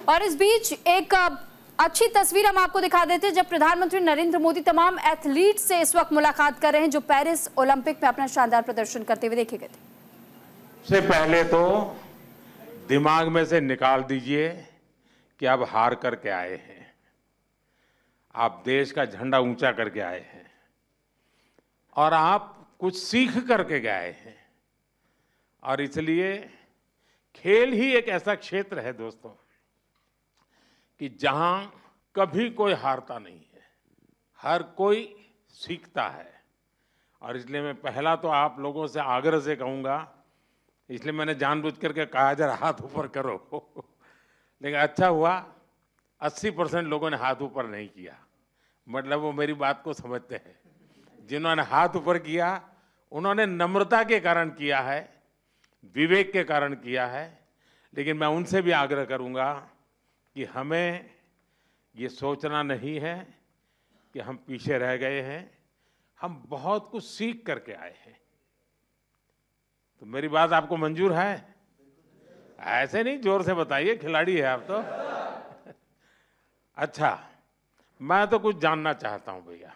और इस बीच एक अच्छी तस्वीर हम आपको दिखा देते हैं जब प्रधानमंत्री नरेंद्र मोदी तमाम एथलीट से इस वक्त मुलाकात कर रहे हैं जो पेरिस ओलंपिक में अपना शानदार प्रदर्शन करते हुए देखे गए थे। सबसे पहले तो दिमाग में से निकाल दीजिए कि आप हार करके आए हैं, आप देश का झंडा ऊंचा करके आए हैं और आप कुछ सीख करके गए हैं। और इसलिए खेल ही एक ऐसा क्षेत्र है दोस्तों कि जहां कभी कोई हारता नहीं है, हर कोई सीखता है। और इसलिए मैं पहला तो आप लोगों से आग्रह से कहूंगा, इसलिए मैंने जानबूझ करके कहा जरा हाथ ऊपर करो लेकिन अच्छा हुआ 80% लोगों ने हाथ ऊपर नहीं किया, मतलब वो मेरी बात को समझते हैं। जिन्होंने हाथ ऊपर किया उन्होंने नम्रता के कारण किया है, विवेक के कारण किया है। लेकिन मैं उनसे भी आग्रह करूंगा कि हमें ये सोचना नहीं है कि हम पीछे रह गए हैं, हम बहुत कुछ सीख करके आए हैं। तो मेरी बात आपको मंजूर है? ऐसे नहीं, जोर से बताइए, खिलाड़ी है आप तो। अच्छा, मैं तो कुछ जानना चाहता हूं भैया।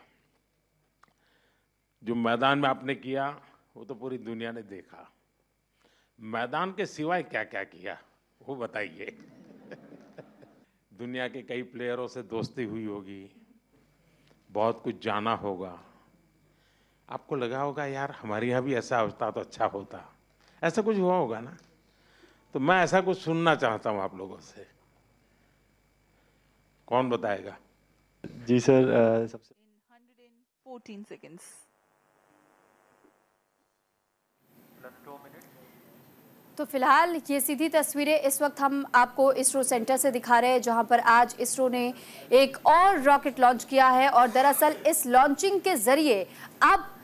जो मैदान में आपने किया वो तो पूरी दुनिया ने देखा, मैदान के सिवाय क्या क्या किया वो बताइए। दुनिया के कई प्लेयरों से दोस्ती हुई होगी, बहुत कुछ जाना होगा, आपको लगा होगा यार हमारे यहाँ भी ऐसा होता तो अच्छा होता, ऐसा कुछ हुआ होगा ना। तो मैं ऐसा कुछ सुनना चाहता हूँ आप लोगों से, कौन बताएगा? जी सर, सबसे 114 seconds. तो फिलहाल ये सीधी तस्वीरें इस वक्त हम आपको इसरो सेंटर से दिखा रहे हैं जहां पर आज इसरो ने एक और रॉकेट लॉन्च किया है। और दरअसल इस लॉन्चिंग के जरिए अब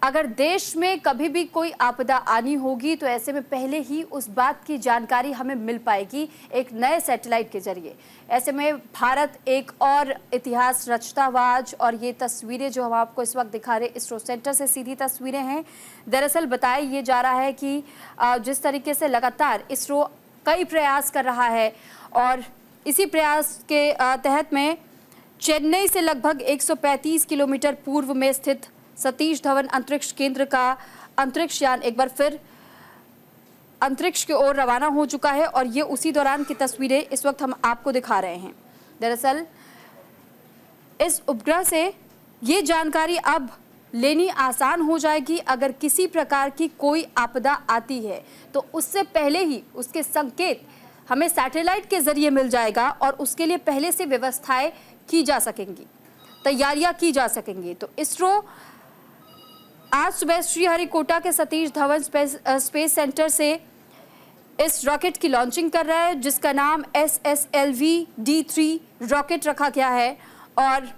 अगर देश में कभी भी कोई आपदा आनी होगी तो ऐसे में पहले ही उस बात की जानकारी हमें मिल पाएगी एक नए सैटेलाइट के जरिए। ऐसे में भारत एक और इतिहास रचता हुआ आज। और ये तस्वीरें जो हम आपको इस वक्त दिखा रहे इसरो सेंटर से सीधी तस्वीरें हैं। दरअसल बताया ये जा रहा है कि जिस तरीके से लगातार इसरो कई प्रयास कर रहा है और इसी प्रयास के तहत में चेन्नई से लगभग 135 किलोमीटर पूर्व में स्थित सतीश धवन अंतरिक्ष केंद्र का अंतरिक्ष यान एक बार फिर अंतरिक्ष की ओर रवाना हो चुका है। और ये उसी दौरान की तस्वीरें इस वक्त हम आपको दिखा रहे हैं। दरअसल इस उपग्रह से ये जानकारी अब लेनी आसान हो जाएगी। अगर किसी प्रकार की कोई आपदा आती है तो उससे पहले ही उसके संकेत हमें सैटेलाइट के जरिए मिल जाएगा और उसके लिए पहले से व्यवस्थाएं की जा सकेंगी, तैयारियां की जा सकेंगी। तो इसरो आज सुबह श्रीहरिकोटा के सतीश धवन स्पेस सेंटर से इस रॉकेट की लॉन्चिंग कर रहा है जिसका नाम SSLV D3 रॉकेट रखा गया है। और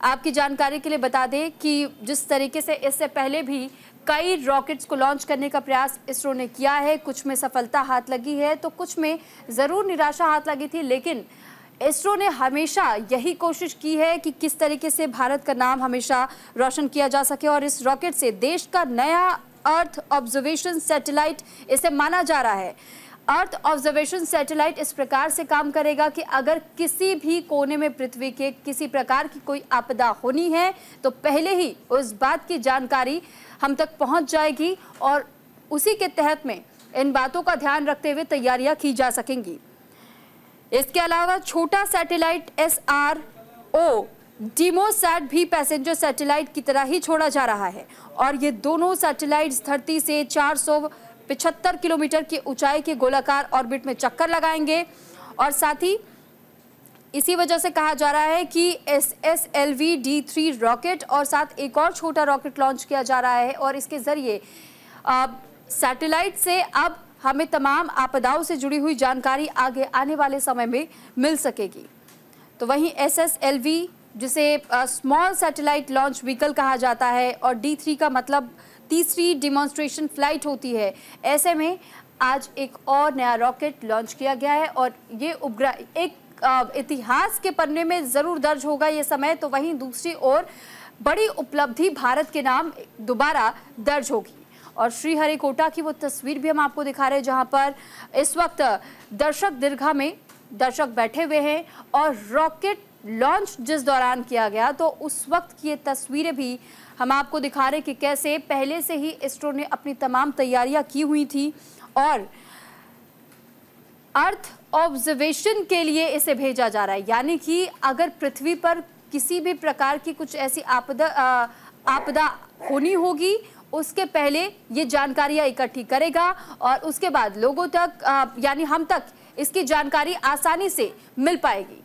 आपकी जानकारी के लिए बता दें कि जिस तरीके से इससे पहले भी कई रॉकेट्स को लॉन्च करने का प्रयास इसरो ने किया है, कुछ में सफलता हाथ लगी है तो कुछ में ज़रूर निराशा हाथ लगी थी। लेकिन इसरो ने हमेशा यही कोशिश की है कि किस तरीके से भारत का नाम हमेशा रोशन किया जा सके। और इस रॉकेट से देश का नया अर्थ ऑब्जर्वेशन सैटेलाइट इसे माना जा रहा है। अर्थ ऑब्जर्वेशन सैटेलाइट इस प्रकार से काम करेगा कि अगर किसी भी कोने में पृथ्वी के किसी प्रकार की कोई आपदा होनी है तो पहले ही उस बात की जानकारी हम तक पहुंच जाएगी और उसी के तहत में इन बातों का ध्यान रखते हुए तैयारियां की जा सकेंगी। इसके अलावा छोटा सैटेलाइट SRO डिमोसैट भी पैसेंजर सैटेलाइट की तरह ही छोड़ा जा रहा है। और ये दोनों सैटेलाइट्स धरती से 475 किलोमीटर की ऊंचाई के गोलाकार ऑर्बिट में चक्कर लगाएंगे। और साथ ही इसी वजह से कहा जा रहा है कि SSLV D3 रॉकेट और साथ एक और छोटा रॉकेट लॉन्च किया जा रहा है और इसके जरिए सैटेलाइट से अब हमें तमाम आपदाओं से जुड़ी हुई जानकारी आगे आने वाले समय में मिल सकेगी। तो वहीं SSLV जिसे स्मॉल सैटेलाइट लॉन्च व्हीकल कहा जाता है और D3 का मतलब तीसरी डिमॉन्स्ट्रेशन फ्लाइट होती है। ऐसे में आज एक और नया रॉकेट लॉन्च किया गया है और ये उपग्रह एक इतिहास के पन्ने में ज़रूर दर्ज होगा ये समय। तो वहीं दूसरी ओर बड़ी उपलब्धि भारत के नाम दोबारा दर्ज होगी। और श्रीहरिकोटा की वो तस्वीर भी हम आपको दिखा रहे हैं जहां पर इस वक्त दर्शक दीर्घा में दर्शक बैठे हुए हैं और रॉकेट लॉन्च जिस दौरान किया गया तो उस वक्त की ये तस्वीरें भी हम आपको दिखा रहे हैं कि कैसे पहले से ही इसरो ने अपनी तमाम तैयारियां की हुई थी और अर्थ ऑब्जर्वेशन के लिए इसे भेजा जा रहा है। यानी कि अगर पृथ्वी पर किसी भी प्रकार की कुछ ऐसी आपदा होनी होगी उसके पहले ये जानकारियां इकट्ठी करेगा और उसके बाद लोगों तक यानी हम तक इसकी जानकारी आसानी से मिल पाएगी।